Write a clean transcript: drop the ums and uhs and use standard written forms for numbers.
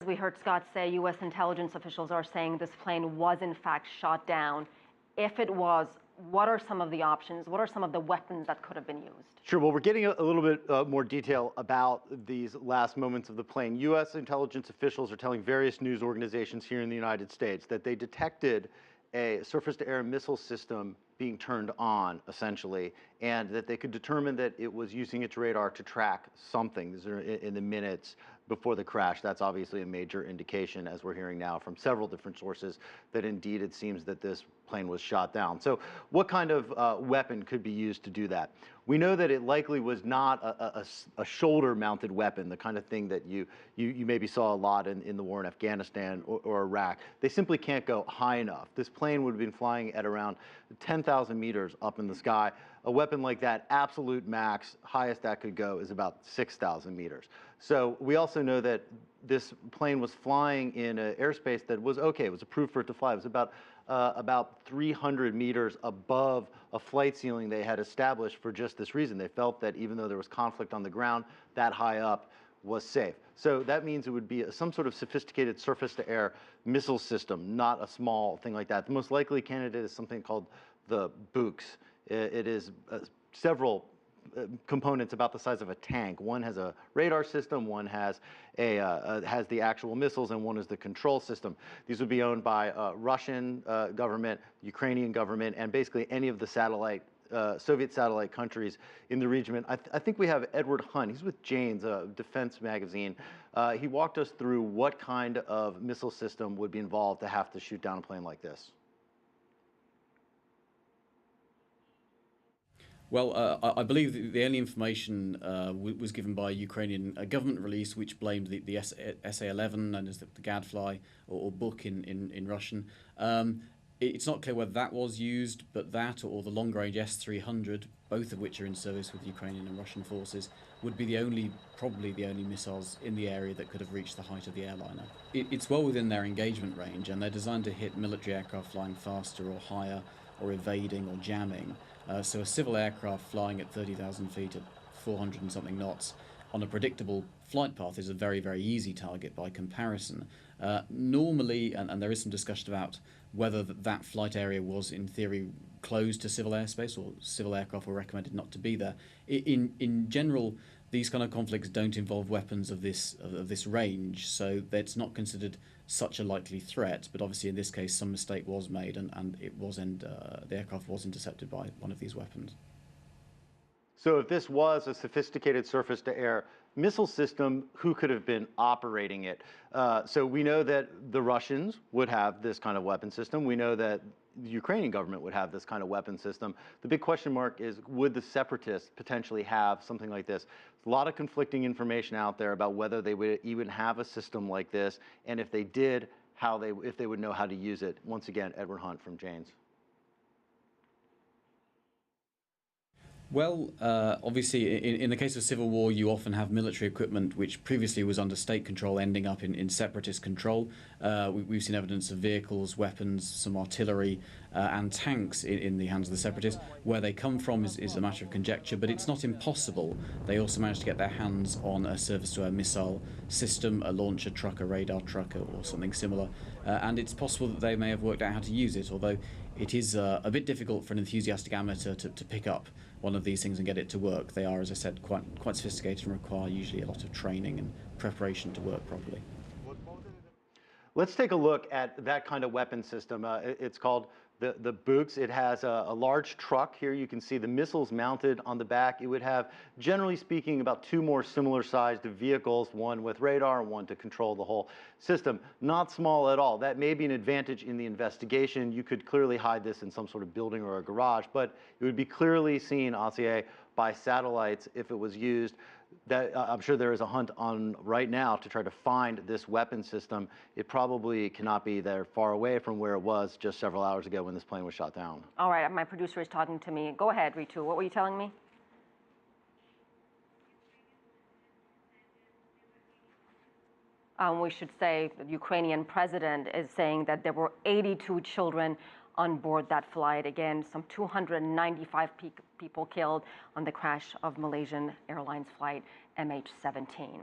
We heard Scott say U.S. intelligence officials are saying this plane was in fact shot down. If it was, what are some of the options? What are some of the weapons that could have been used? Sure. Well, we're getting a little bit more detail about these last moments of the plane. U.S. intelligence officials are telling various news organizations here in the United States that they detected a surface-to-air missile system being turned on, essentially, and that they could determine that it was using its radar to track something. These are in the minutes before the crash. That's obviously a major indication, as we're hearing now from several different sources, that indeed it seems that this plane was shot down. So what kind of weapon could be used to do that? We know that it likely was not a shoulder-mounted weapon, the kind of thing that you maybe saw a lot in the war in Afghanistan or Iraq. They simply can't go high enough. This plane would have been flying at around 10,000 meters up in the sky. A weapon like that, absolute max, highest that could go is about 6,000 meters. So we also know that this plane was flying in an airspace that was okay. It was approved for it to fly. It was about 300 meters above a flight ceiling they had established for just this reason. They felt that even though there was conflict on the ground, that high up was safe. So that means it would be some sort of sophisticated surface-to-air missile system, not a small thing like that. The most likely candidate is something called the BUKs. It is several components about the size of a tank. One has a radar system, one has has the actual missiles, and one is the control system. These would be owned by Russian government, Ukrainian government, and basically any of the Soviet satellite countries in the region. I think we have Edward Hunt. He's with Jane's defense magazine. He walked us through what kind of missile system would be involved to have to shoot down a plane like this. Well, I believe the only information was given by a Ukrainian government release, which blamed the SA-11, known as the Gadfly, or BUK in Russian. It's not clear whether that was used, but that or the long-range S-300, both of which are in service with Ukrainian and Russian forces, would be probably the only missiles in the area that could have reached the height of the airliner. It's well within their engagement range, and they're designed to hit military aircraft flying faster or higher, or evading or jamming. So a civil aircraft flying at 30,000 feet at 400 and something knots on a predictable flight path is a very, very easy target by comparison. Normally, and there is some discussion about whether that flight area was in theory closed to civil airspace, or civil aircraft were recommended not to be there. In general, these kind of conflicts don't involve weapons of this range, so that's not considered such a likely threat. But obviously, in this case, some mistake was made, and the aircraft was intercepted by one of these weapons. So if this was a sophisticated surface-to-air missile system, who could have been operating it? So we know that the Russians would have this kind of weapon system. We know that the Ukrainian government would have this kind of weapon system. The big question mark is, would the separatists potentially have something like this? There's a lot of conflicting information out there about whether they would even have a system like this, and if they did, if they would know how to use it. Once again, Edward Hunt from Jane's. Well, obviously, in the case of civil war, you often have military equipment which previously was under state control ending up in separatist control. We've seen evidence of vehicles, weapons, some artillery, and tanks in the hands of the separatists. Where they come from is a matter of conjecture, but it's not impossible. They also managed to get their hands on a surface-to-air missile system, a launcher truck, a radar truck, or something similar. And it's possible that they may have worked out how to use it, although it is a bit difficult for an enthusiastic amateur to pick up one of these things and get it to work. They are, as I said, quite sophisticated and require usually a lot of training and preparation to work properly. Let's take a look at that kind of weapon system. It's called the BUKs. It has a large truck. Here you can see the missiles mounted on the back. It would have, generally speaking, about two more similar sized vehicles, one with radar and one to control the whole system. Not small at all. That may be an advantage in the investigation. You could clearly hide this in some sort of building or a garage, but it would be clearly seen, Asier, by satellites if it was used. That I'm sure there is a hunt on right now to try to find this weapon system. It probably cannot be there far away from where it was just several hours ago when this plane was shot down. All right, my producer is talking to me. Go ahead, Ritu. What were you telling me? We should say the Ukrainian president is saying that there were 82 children on board that flight. Again, some 295 people killed on the crash of Malaysian Airlines flight MH17.